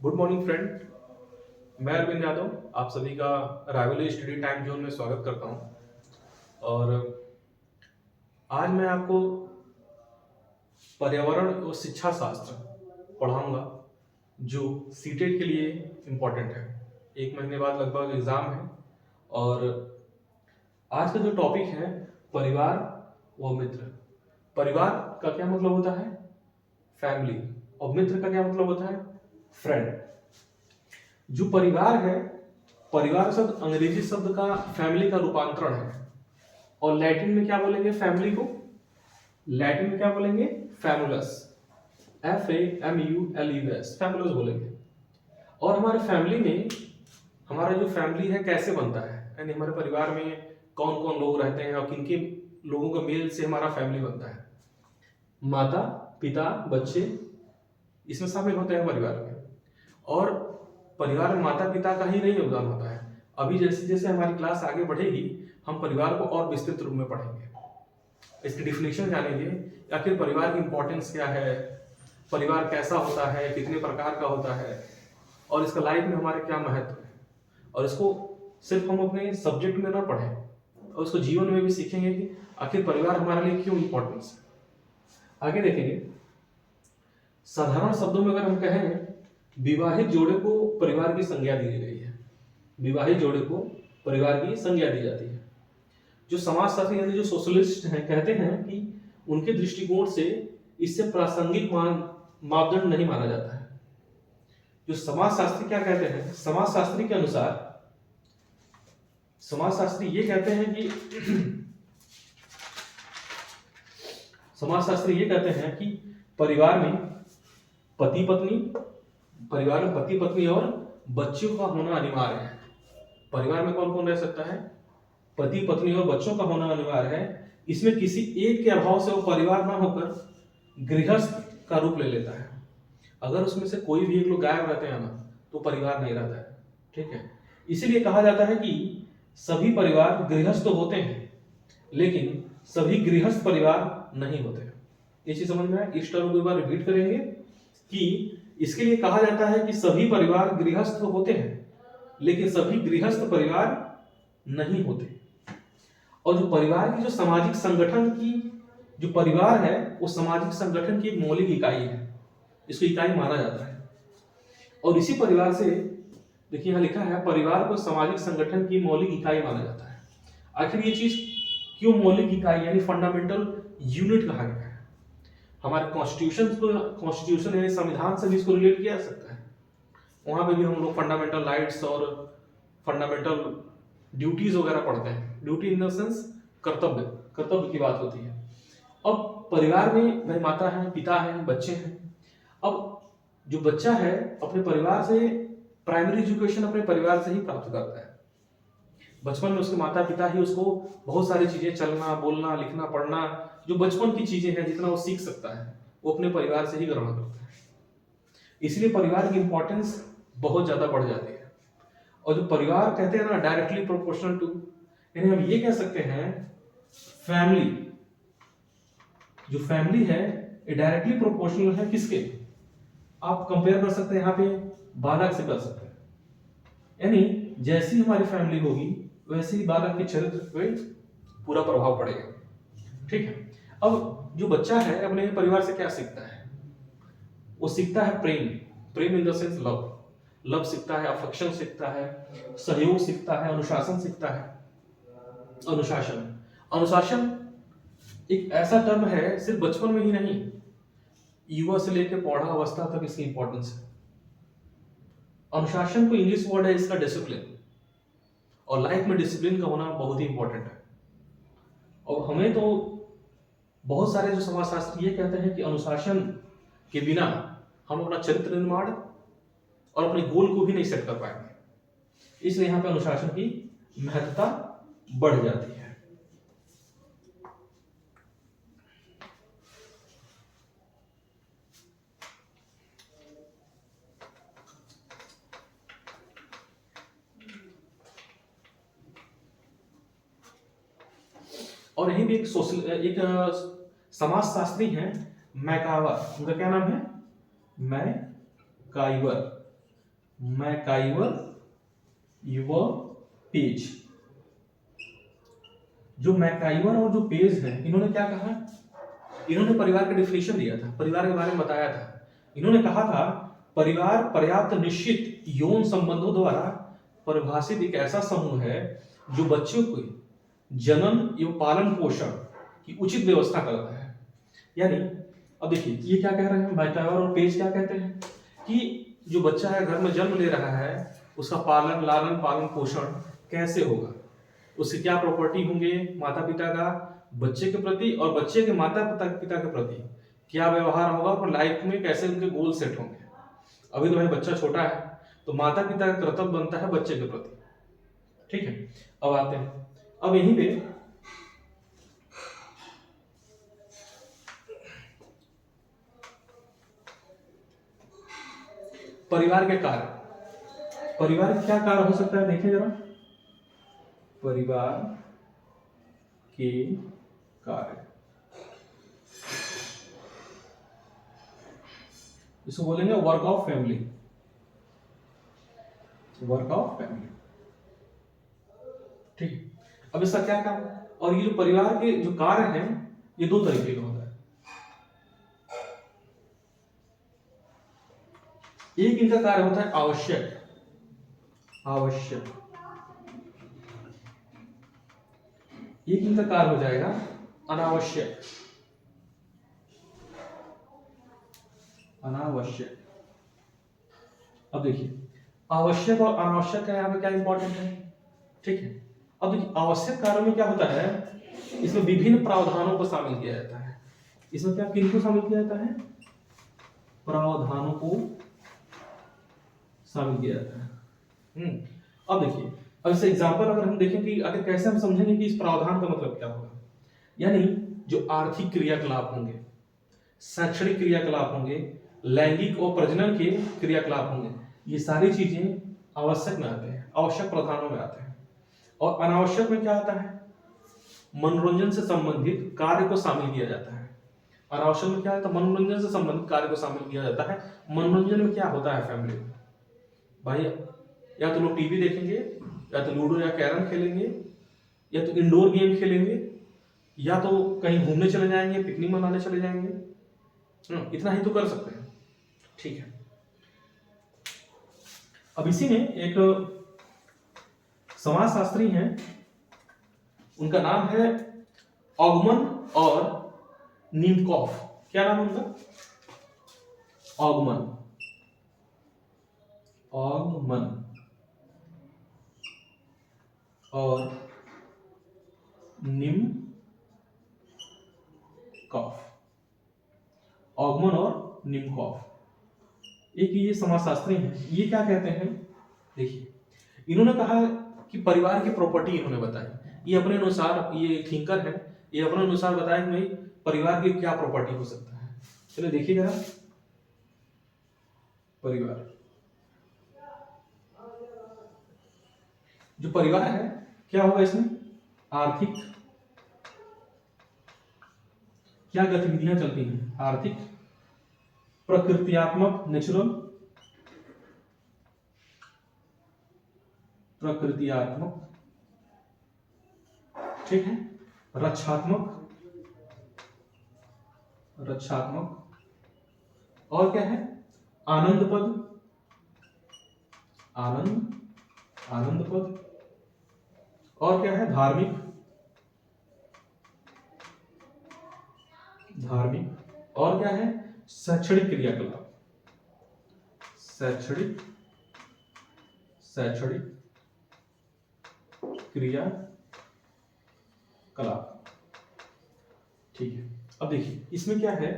Good morning friend. मैं अरविंद यादव आप सभी का राइवल स्टडी टाइम जोन में स्वागत करता हूं। और आज मैं आपको पर्यावरण और शिक्षा शास्त्र पढ़ाऊंगा जो सीटेट के लिए इम्पोर्टेंट है। 1 महीने बाद लगभग एग्ज़ाम है। और आज का जो टॉपिक है परिवार व मित्र। परिवार का क्या मतलब होता है? फैमिली। और मित्र का क्या मतलब होता है? फ्रेंड। जो परिवार है, परिवार शब्द अंग्रेजी शब्द का फैमिली का रूपांतरण है। और लैटिन में क्या बोलेंगे फैमिली को? लैटिन में क्या बोलेंगे? फैमुलस। FAMULUS, फैमुलस बोलेंगे। और हमारे फैमिली में हमारा जो फैमिली है कैसे बनता है, यानी हमारे परिवार में कौन कौन लोग रहते हैं और किन किन लोगों का मेल से हमारा फैमिली बनता है। माता पिता बच्चे इसमें शामिल होते हैं परिवार में। और परिवार में माता पिता का ही नहीं योगदान होता है। अभी जैसे जैसे हमारी क्लास आगे बढ़ेगी हम परिवार को और विस्तृत रूप में पढ़ेंगे, इसकी डिफिनेशन जानेंगे, आखिर परिवार की इंपॉर्टेंस क्या है, परिवार कैसा होता है, कितने प्रकार का होता है, और इसका लाइफ में हमारे क्या महत्व है। और इसको सिर्फ हम अपने सब्जेक्ट में ना पढ़ें और उसको जीवन में भी सीखेंगे कि आखिर परिवार हमारे लिए क्यों इंपॉर्टेंस है। आगे देखेंगे। साधारण शब्दों में अगर हम कहें, विवाहित जोड़े को परिवार की संज्ञा दी गई है। विवाहित जोड़े को परिवार की संज्ञा दी जाती है। जो समाजशास्त्री यानी जो सोशलिस्ट हैं कहते हैं कि उनके दृष्टिकोण से इससे प्रासंगिक मापदंड नहीं माना जाता है। जो समाजशास्त्री क्या कहते हैं, समाजशास्त्री के अनुसार समाजशास्त्री ये कहते हैं कि समाजशास्त्री ये कहते हैं कि परिवार में पति पत्नी और बच्चों का होना अनिवार्य है। परिवार में कौन कौन रह सकता है? पति पत्नी और बच्चों का होना अनिवार्य है। इसमें किसी एक के अभाव से वो परिवार ना होकर गृहस्थ का रूप ले लेता है। अगर उसमें से कोई भी एक लोग गायब रहते हैं ना तो परिवार नहीं रहता है। ठीक है, इसीलिए कहा जाता है कि सभी परिवार गृहस्थ तो होते हैं लेकिन सभी गृहस्थ परिवार नहीं होते। ये चीज समझ में आए? इस टर्म को एक बार रिपीट करेंगे कि इसके लिए कहा जाता है कि सभी परिवार गृहस्थ होते हैं लेकिन सभी गृहस्थ परिवार नहीं होते। और जो परिवार की जो सामाजिक संगठन की जो परिवार है वो सामाजिक संगठन की एक मौलिक इकाई है। इसको इकाई माना जाता है। और इसी परिवार से देखिए यहाँ लिखा है परिवार को सामाजिक संगठन की मौलिक इकाई माना जाता है। आखिर ये चीज क्यों मौलिक इकाई यानी फंडामेंटल यूनिट कहा गया है? हमारे कॉन्स्टिट्यूशन यानी संविधान से भी इसको रिलेट किया जा सकता है। वहां पे भी हम लोग फंडामेंटल राइट्स और फंडामेंटल ड्यूटीज वगैरह पढ़ते हैं। ड्यूटी इन द सेंस कर्तव्य की बात होती है। अब परिवार में भाई माता है, पिता है, बच्चे हैं। अब जो बच्चा है अपने परिवार से प्राइमरी एजुकेशन अपने परिवार से ही प्राप्त करता है। बचपन में उसके माता पिता ही उसको बहुत सारी चीजें, चलना बोलना लिखना पढ़ना, जो बचपन की चीजें हैं जितना वो सीख सकता है वो अपने परिवार से ही ग्रहण करता है। इसलिए परिवार की इंपॉर्टेंस बहुत ज्यादा बढ़ जाती है। और जो परिवार कहते हैं ना डायरेक्टली प्रोपोर्शनल टू, यानी हम ये कह सकते हैं फैमिली, जो फैमिली है ये डायरेक्टली प्रोपोर्शनल है किसके? आप कंपेयर कर सकते हैं यहाँ पे बालक से कर सकते हैं। यानी जैसी हमारी फैमिली होगी वैसे ही बालक के चरित्र पे पूरा प्रभाव पड़ेगा। ठीक है, अब जो बच्चा है अपने परिवार से क्या सीखता है? वो सीखता है प्रेम इन द सेंस लव सीखता है, अफेक्शन सीखता है, सहयोग सीखता है, अनुशासन सीखता है। अनुशासन एक ऐसा टर्म है सिर्फ बचपन में ही नहीं, युवा से लेकर पौधा अवस्था तक इसकी इंपॉर्टेंस है। अनुशासन को इंग्लिश वर्ड है इसका डिसिप्लिन, और लाइफ में डिसिप्लिन का होना बहुत ही इंपॉर्टेंट है। और हमें तो बहुत सारे जो समाजशास्त्री ये कहते हैं कि अनुशासन के बिना हम अपना चरित्र निर्माण और अपने गोल को भी नहीं सेट कर पाएंगे। इसलिए यहाँ पे अनुशासन की महत्ता बढ़ जाती है। और यही भी एक समाजशास्त्री हैं मैकावर, उनका क्या नाम है? मैकाइवर। मैकाइवर युवा पेज। जो मैकाइवर और जो पेज है, इन्होंने क्या कहा, इन्होंने परिवार का डिफिनेशन दिया था, परिवार के बारे में बताया था। इन्होंने कहा था परिवार पर्याप्त निश्चित यौन संबंधों द्वारा परिभाषित एक ऐसा समूह है जो बच्चों को जन्म एवं पालन पोषण की उचित व्यवस्था करता है। यानी अब देखिए ये क्या कह रहे हैं, मैकाइवर और पेज क्या कहते हैं कि जो बच्चा है घर में जन्म ले रहा है, उसका पालन लालन पालन पोषण कैसे होगा, उसके क्या प्रॉपर्टी होंगे माता पिता का बच्चे के प्रति, और बच्चे के माता पिता के प्रति क्या व्यवहार होगा, और लाइफ में कैसे उनके गोल सेट होंगे। अभी तो भाई बच्चा छोटा है, तो माता पिता का कर्तव्य बनता है बच्चे के प्रति। ठीक है, अब आते हैं, अब यहीं पे परिवार के कार्य, परिवार के क्या कार्य हो सकता है, देखिए जरा, परिवार के कार्य, इसको बोलेंगे work of family, work of family. ठीक, अब इसका क्या काम, और ये जो परिवार के जो कार्य हैं ये दो तरीके का होता है। एक इनका कार्य होता है आवश्यक, आवश्यक, एक इनका कार्य हो जाएगा अनावश्यक, अनावश्यक। अब देखिए आवश्यक और अनावश्यक का यहाँ पे क्या इंपॉर्टेंट है, ठीक है। अब देखिए आवश्यक कार्यों में क्या होता है, इसमें विभिन्न प्रावधानों को शामिल किया जाता है। इसमें क्या किनको शामिल किया जाता है, प्रावधानों को शामिल किया जाता है। अब देखिए, अब इसे एग्जांपल अगर हम देखें कि अगर कैसे हम समझेंगे कि इस प्रावधान का मतलब क्या होगा, यानी जो आर्थिक क्रियाकलाप होंगे, शैक्षणिक क्रियाकलाप होंगे, लैंगिक और प्रजनन के क्रियाकलाप होंगे, ये सारी चीजें आवश्यक में आते हैं, आवश्यक प्रावधानों में आते हैं। और अनावश्यक में क्या आता है, मनोरंजन से संबंधित कार्य को शामिल किया जाता है। अनावश्यक में क्या आता है, मनोरंजन से संबंधित कार्य को शामिल किया जाता है। मनोरंजन में क्या होता है फैमिली में, भाई या तो लोग टीवी देखेंगे, या तो लूडो या कैरम खेलेंगे, या तो इंडोर गेम खेलेंगे, या तो कहीं घूमने चले जाएंगे, पिकनिक मनाने चले जाएंगे। इतना ही तो कर सकते हैं, ठीक है। अब इसी में एक समाजशास्त्री हैं, उनका नाम है ऑगमन और निमकॉफ। क्या नाम है उनका, ऑगमन, ऑगमन और निमकॉफ, ऑगमन और निमकॉफ, एक ये समाजशास्त्री हैं। ये क्या कहते हैं, देखिए इन्होंने कहा कि परिवार की प्रॉपर्टी इन्होंने बताई, ये अपने अनुसार, ये थिंकर है, ये अपने अनुसार बताया कि भाई परिवार की क्या प्रॉपर्टी हो सकता है। चलिए देखिए जरा, परिवार, जो परिवार है क्या होगा इसमें, आर्थिक क्या गतिविधियां चलती हैं, आर्थिक, प्रकृत्यात्मक नेचुरल, प्रकृत्यात्मक, ठीक है, रक्षात्मक, रक्षात्मक, और क्या है, आनंदपद, आनंद, आनंदपद, और क्या है, धार्मिक, धार्मिक, और क्या है, शैक्षणिक क्रियाकलाप, शैक्षणिक, शैक्षणिक क्रियाकलाप, ठीक है। अब देखिए इसमें क्या है,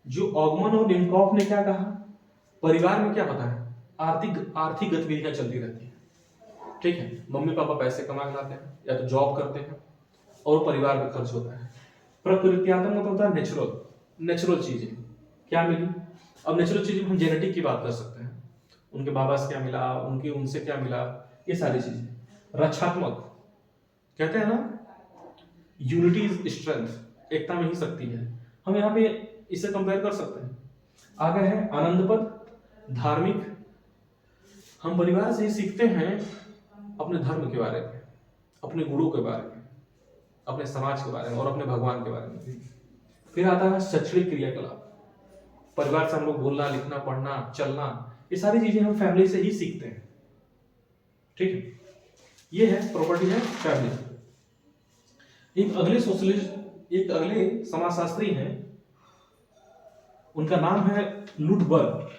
जो ऑगमन और निमकॉफ ने क्या कहा, परिवार में क्या होता है, आर्थिक गतिविधियां चलती रहती है, ठीक है। मम्मी पापा पैसे कमा के लाते हैं या तो जॉब करते हैं, और परिवार में खर्च होता है। प्रकृत्यात्मक मतलब होता है नेचुरल, नेचुरल चीजें क्या मिली। अब नेचुरल चीजें हम जेनेटिक की बात कर सकते हैं, उनके बाबा से क्या मिला, उनके उनसे क्या मिला, ये सारी चीजें। रक्षात्मक कहते हैं ना, यूनिटी इज स्ट्रेंथ, एकता में ही शक्ति है, हम यहाँ पे इसे कंपेयर कर सकते हैं। आगे है आनंदपद, धार्मिक, हम परिवार से ही सीखते हैं अपने धर्म के बारे में, अपने गुरुओं के बारे में, अपने समाज के बारे में और अपने भगवान के बारे में भी। फिर आता है शैक्षणिक क्रियाकलाप। परिवार से हम लोग बोलना, लिखना, पढ़ना, चलना, ये सारी चीजें हम फैमिली से ही सीखते हैं। ठीक है, ये है प्रॉपर्टी है फैमिली। एक अगले समाजशास्त्री हैं, उनका नाम है लुडबर्ग।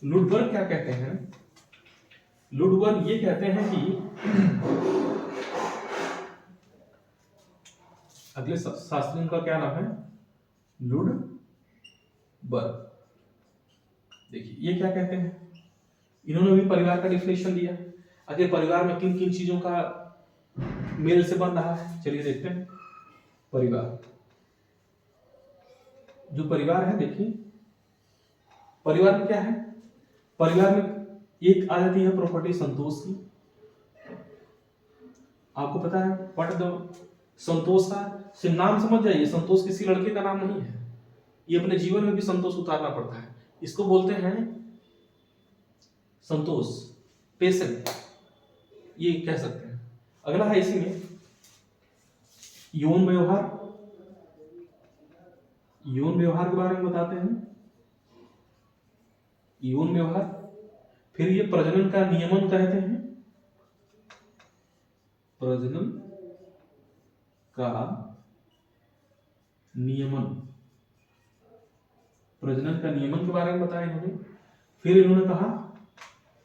लुडबर्ग क्या कहते हैं? लुडबर्ग ये कहते हैं कि अगले शास्त्री का क्या नाम है? लुडबर्ग। देखिए ये क्या कहते हैं, इन्होंने भी परिवार का डिफिनेशन दिया। अगर परिवार में किन किन चीजों का मेल से बन रहा है, चलिए देखते हैं। परिवार, जो परिवार है, देखिए परिवार में क्या है? परिवार में एक आ जाती है प्रॉपर्टी संतोष की। आपको पता है व्हाट द संतोष का सिर्फ नाम समझ जाइए, संतोष किसी लड़के का नाम नहीं है, ये अपने जीवन में भी संतोष उतारना पड़ता है। इसको बोलते हैं संतोष, पेशेंट, ये कह सकते हैं। अगला है इसी में यौन व्यवहार। यौन व्यवहार के बारे में बताते हैं, यौन व्यवहार। फिर ये प्रजनन का नियमन कहते हैं, प्रजनन का नियमन, प्रजनन का नियमन के बारे में बताया इन्होंने। फिर इन्होंने कहा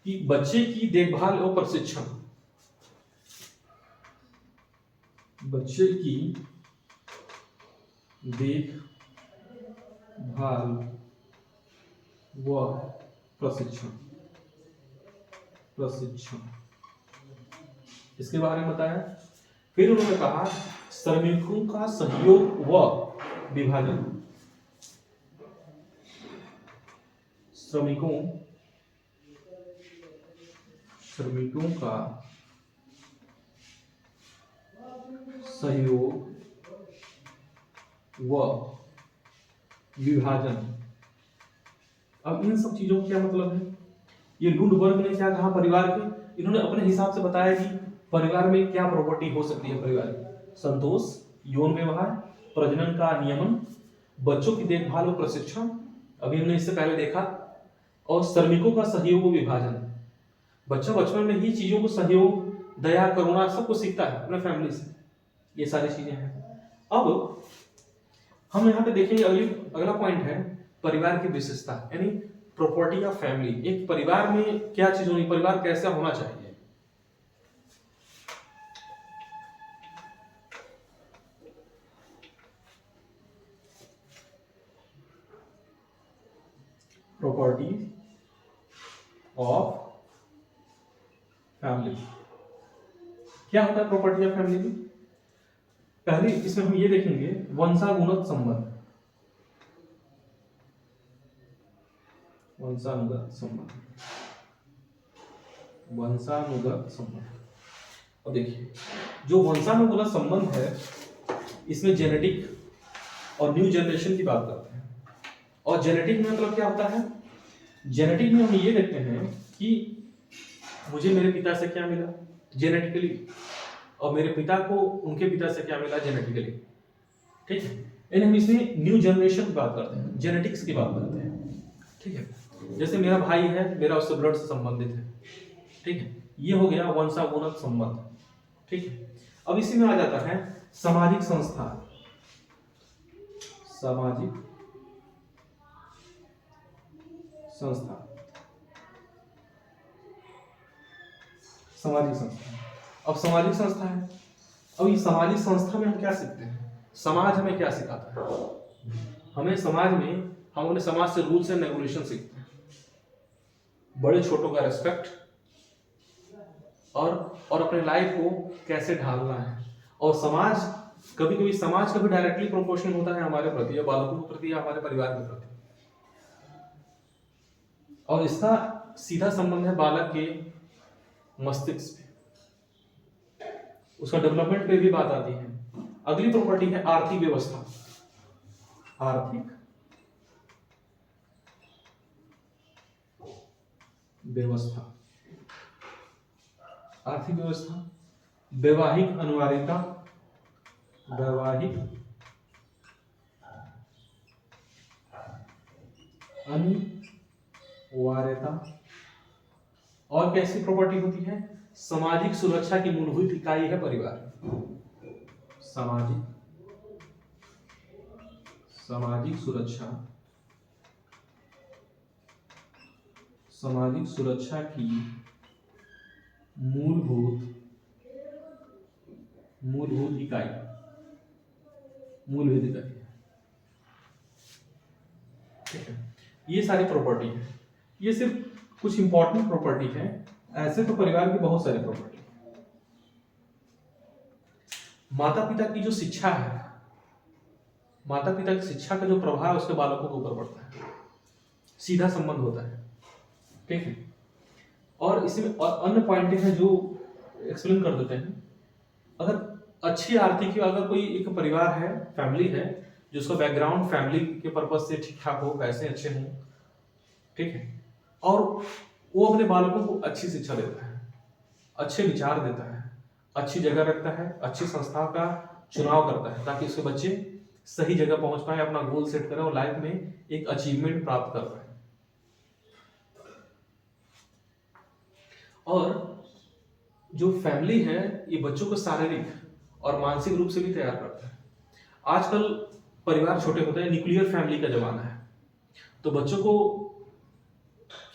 कि बच्चे की देखभाल और प्रशिक्षण, बच्चे की देखभाल व प्रशिक्षण, इसके बारे में बताया। फिर उन्होंने कहा श्रमिकों का सहयोग व विभाजन, श्रमिकों का सहयोग व विभाजन। अब इन सब चीजों का क्या मतलब है? ये लुडबर्ग ने क्या कहा परिवार के, इन्होंने अपने हिसाब से बताया कि परिवार में क्या प्रॉपर्टी हो सकती है परिवार की। संतोष, यौन व्यवहार, प्रजनन का नियमन, बच्चों की देखभाल और प्रशिक्षण, अभी हमने इससे पहले देखा, और श्रमिकों का सहयोग व विभाजन। बच्चा बचपन में ही चीजों को सहयोग, दया, करुणा सब कुछ सीखता है अपने फैमिली से, ये सारी चीजें हैं। अब हम यहाँ पे देखेंगे अगला पॉइंट है परिवार की विशेषता, यानी प्रॉपर्टी ऑफ फैमिली। एक परिवार में क्या चीज होनी, परिवार कैसा होना चाहिए। प्रॉपर्टी ऑफ फैमिली क्या होता है? प्रॉपर्टी ऑफ फैमिली में पहले इसमें हम ये देखेंगे वंशानुगत संबंध, वंशानुगत संबंध। और देखिए जो वंशानुगत संबंध है, इसमें जेनेटिक और न्यू जनरेशन की बात करते हैं। और जेनेटिक में मतलब क्या होता है? जेनेटिक में हम ये देखते हैं कि मुझे मेरे पिता से क्या मिला जेनेटिकली, और मेरे पिता को उनके पिता से क्या मिला जेनेटिकली। ठीक है, यानी हम इसमें न्यू जनरेशन की बात करते हैं, जेनेटिक्स की बात करते हैं। ठीक है, जैसे मेरा भाई है, मेरा उससे ब्लड से संबंधित है। ठीक है, ये हो गया वंशानुगत संबंध। ठीक है, अब इसी में आ जाता है सामाजिक संस्था, सामाजिक संस्था, सामाजिक संस्था। अब सामाजिक संस्था है, अब ये सामाजिक संस्था में हम क्या सीखते हैं? समाज हमें क्या सिखाता है? हमें समाज में हम अपने समाज से रूल्स एंड रेगुलेशन सीखते हैं, बड़े छोटों का रेस्पेक्ट, और अपने लाइफ को कैसे ढालना है। और समाज कभी डायरेक्टली प्रोपोर्शनल होता है हमारे प्रति, या बालकों के प्रति, या हमारे परिवार के प्रति, और इसका सीधा संबंध है बालक के मस्तिष्क पे, उसका डेवलपमेंट पे भी बात आती है। अगली प्रॉपर्टी है आर्थिक व्यवस्था, आर्थिक व्यवस्था। आर्थिक व्यवस्था, वैवाहिक अनिवार्यता, वैवाहिक अनिवार्यता, और कैसी प्रॉपर्टी होती है? सामाजिक सुरक्षा की मूलभूत इकाई है परिवार। सामाजिक सुरक्षा, सामाजिक सुरक्षा की मूलभूत इकाई, मूलभूत इकाई। ठीक है, ये सारी प्रॉपर्टी है। ये सिर्फ कुछ इंपॉर्टेंट प्रॉपर्टी है, ऐसे तो परिवार की बहुत सारी प्रॉपर्टी है। माता पिता की जो शिक्षा है, माता पिता की शिक्षा का जो प्रभाव है उसके बालकों के ऊपर पड़ता है, सीधा संबंध होता है। ठीक है, और इसमें और अन्य पॉइंट हैं जो एक्सप्लेन कर देते हैं। अगर अच्छी आर्थिक, अगर कोई एक परिवार है, फैमिली है, जिसका बैकग्राउंड फैमिली के पर्पज से ठीक ठाक हो, पैसे अच्छे हों, ठीक है, और वो अपने बालकों को अच्छी शिक्षा देता है, अच्छे विचार देता है, अच्छी जगह रखता है, अच्छी संस्था का चुनाव करता है, ताकि उसके बच्चे सही जगह पहुंच पाए, अपना गोल सेट करें और लाइफ में एक अचीवमेंट प्राप्त कर पाए। और जो फैमिली है ये बच्चों को शारीरिक और मानसिक रूप से भी तैयार करता है। आजकल परिवार छोटे होते हैं, न्यूक्लियर फैमिली का जमाना है, तो बच्चों को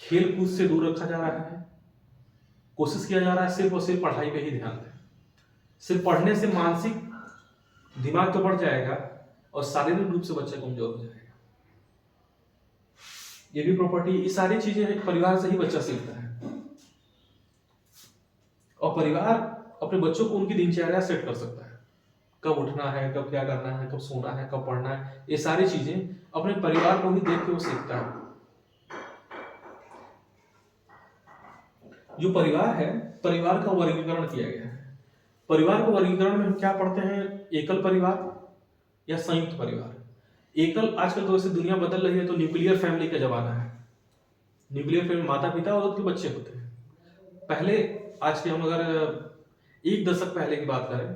खेल कूद से दूर रखा जा रहा है, कोशिश किया जा रहा है सिर्फ और सिर्फ पढ़ाई पे ही ध्यान दें। सिर्फ पढ़ने से मानसिक दिमाग तो बढ़ जाएगा और शारीरिक रूप से बच्चा कमजोर हो जाएगा। ये भी प्रॉपर्टी, ये सारी चीजें परिवार से ही बच्चा सीखता है। और परिवार अपने बच्चों को उनकी दिनचर्या सेट कर सकता है, कब उठना है, कब क्या करना है, कब सोना है, कब पढ़ना है, ये सारी चीजें अपने परिवार को ही देख के वो सीखता है। जो परिवार है, परिवार का वर्गीकरण किया गया है। परिवार के वर्गीकरण में हम क्या पढ़ते हैं? एकल परिवार या संयुक्त परिवार। एकल, आजकल तो वैसे दुनिया बदल रही है, तो न्यूक्लियर फैमिली का जमाना है। न्यूक्लियर फैमिली माता पिता और उनके बच्चे होते हैं। पहले, आज के हम अगर एक दशक पहले की बात करें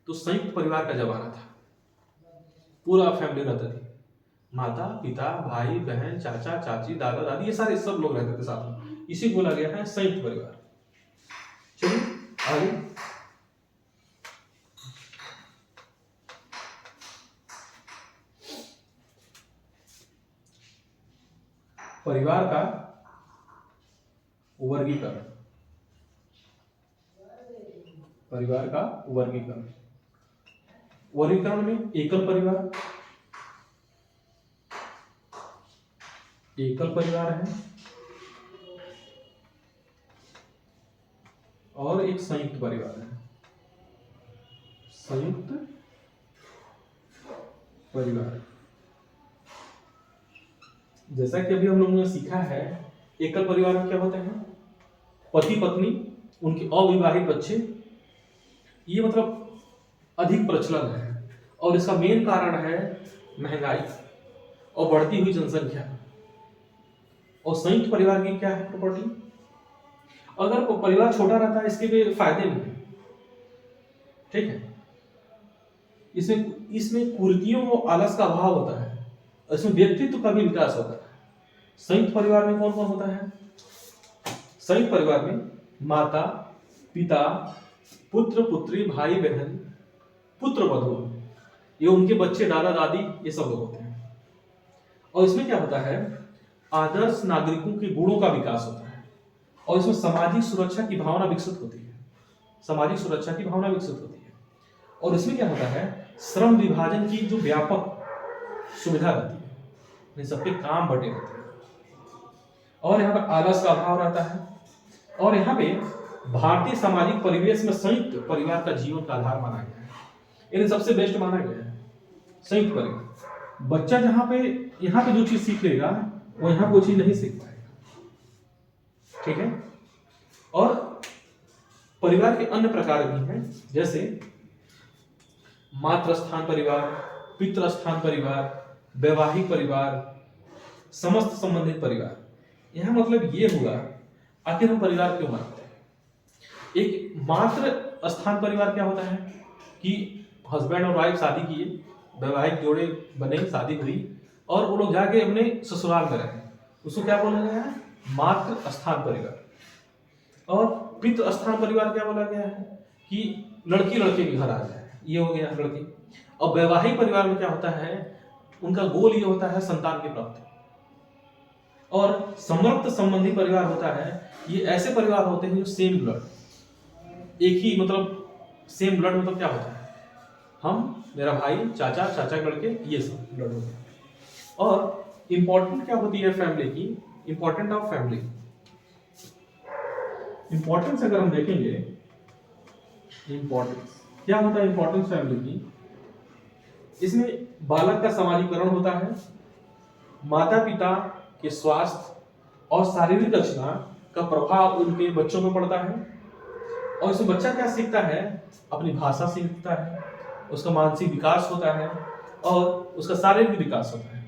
तो संयुक्त परिवार का जमाना था, पूरा फैमिली रहता थी, माता पिता, भाई बहन, चाचा चाची, दादा दादी, ये सारे सब लोग रहते थे साथ में, इसी को बोला गया है संयुक्त परिवार। चलिए आगे। परिवार का वर्गीकरण, परिवार का वर्गीकरण। वर्गीकरण में एकल परिवार, एकल परिवार है, और एक संयुक्त परिवार है, संयुक्त परिवार। जैसा कि अभी हम लोगों ने सीखा है, एकल परिवार में क्या होता है? पति पत्नी, उनके अविवाहित बच्चे, ये मतलब अधिक प्रचलन है, और इसका मेन कारण है महंगाई और बढ़ती हुई जनसंख्या। और संयुक्त परिवार की क्या है प्रॉपर्टी? अगर परिवार छोटा रहता है, इसके भी फायदे भी हैं, ठीक है। इसमें कुरीतियों और आलस का अभाव होता है, इसमें व्यक्तित्व का भी विकास होता है। संयुक्त परिवार में कौन कौन होता है? संयुक्त परिवार में माता पिता, पुत्र पुत्री, भाई बहन, पुत्र वधू, ये उनके बच्चे, दादा दादी, ये सब लोग होते हैं। और इसमें क्या होता है? आदर्श नागरिकों के गुणों का विकास होता है, और इसमें सामाजिक सुरक्षा की भावना विकसित होती है, सामाजिक सुरक्षा की भावना विकसित होती है। और इसमें क्या होता है? श्रम विभाजन की जो व्यापक सुविधा रहती है, इन सबके काम बटे होते हैं, और यहाँ पर आलस का अभाव रहता है। और यहाँ पे भारतीय सामाजिक परिवेश में संयुक्त परिवार का जीवन का आधार माना गया है, इन्हें सबसे बेस्ट माना गया है संयुक्त परिवार। बच्चा जहां पे, यहाँ पे जो चीज सीख लेगा वो यहाँ कोई चीज नहीं सीख पाएगा, ठीक है। और परिवार के अन्य प्रकार भी हैं, जैसे मातृ स्थान परिवार, पितृ स्थान परिवार, वैवाहिक परिवार, समस्त संबंधित परिवार। यह मतलब ये हुआ, आखिर हम परिवार क्यों मानते हैं? एक मात्र स्थान परिवार क्या होता है कि हस्बैंड और वाइफ शादी किए, वैवाहिक जोड़े बने, शादी हुई और वो लोग जाके अपने ससुराल में रहे, उसको क्या बोला गया है? मात्र स्थान परिवार। और पितृ स्थान परिवार क्या बोला गया है कि लड़की लड़के के घर आ जाए, ये हो गया लड़की। और वैवाहिक परिवार में क्या होता है, उनका गोल ये होता है संतान की प्राप्ति। और समर्थ संबंधी परिवार होता है, ये ऐसे परिवार होते हैं जो सेम ब्लड, एक ही मतलब सेम ब्लड मतलब क्या होता है, हम, मेरा भाई, चाचा, चाचा के लड़के, ये सब ब्लड होते हैं। और इंपॉर्टेंट क्या होती है फैमिली की, इंपॉर्टेंट ऑफ फैमिली, इंपॉर्टेंस अगर हम देखेंगे, इंपॉर्टेंस क्या होता है इंपॉर्टेंस फैमिली की, इसमें बालक का समाजीकरण होता है, माता पिता के स्वास्थ्य और शारीरिक रचना का प्रभाव उनके बच्चों पर पड़ता है। और इसमें बच्चा क्या सीखता है, अपनी भाषा सीखता है, उसका मानसिक विकास होता है और उसका शारीरिक विकास होता है।